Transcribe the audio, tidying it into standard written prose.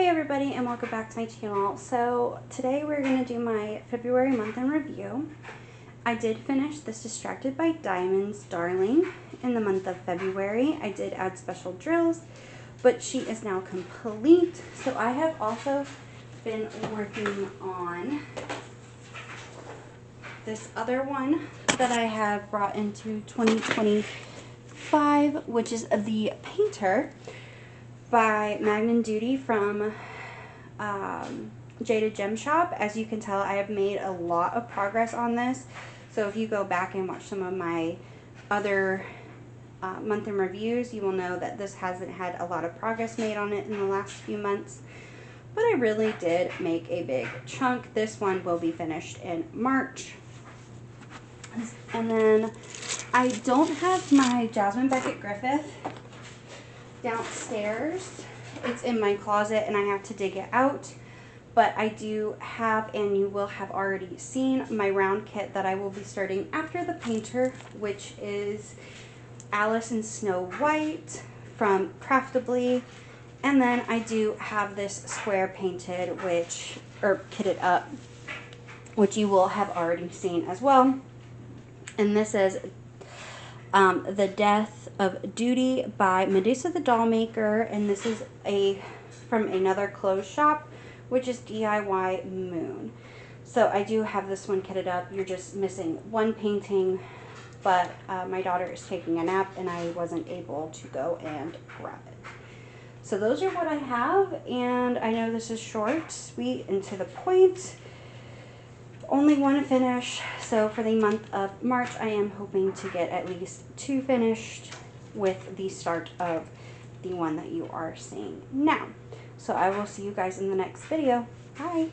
Hey everybody, and welcome back to my channel. So today we're going to do my February month in review. I did finish this Distracted by Diamonds Darling in the month of February. I did add special drills, but she is now complete. So I have also been working on this other one that I have brought into 2025, which is the Painter by Magnum Duty from Jaded Gem Shop. As you can tell, I have made a lot of progress on this. So if you go back and watch some of my other month in reviews, you will know that this hasn't had a lot of progress made on it in the last few months. But I really did make a big chunk. This one will be finished in March. And then I don't have my Jasmine Beckett Griffith downstairs. It's in my closet and I have to dig it out, but I do have, and you will have already seen, my round kit that I will be starting after the Painter, which is Alice in Snow White from Craftably. And then I do have this square painted, kitted up, which you will have already seen as well. And this is The Death of Duty by Medusa the Doll Maker, and this is from another clothes shop, which is DIY Moon. So I do have this one kitted up. You're just missing one painting, but my daughter is taking a nap and I wasn't able to go and grab it. So those are what I have, and I know this is short, sweet, and to the point. Only one finish, so for the month of March I am hoping to get at least 2 finished, with the start of the one that you are seeing now. So I will see you guys in the next video. Bye!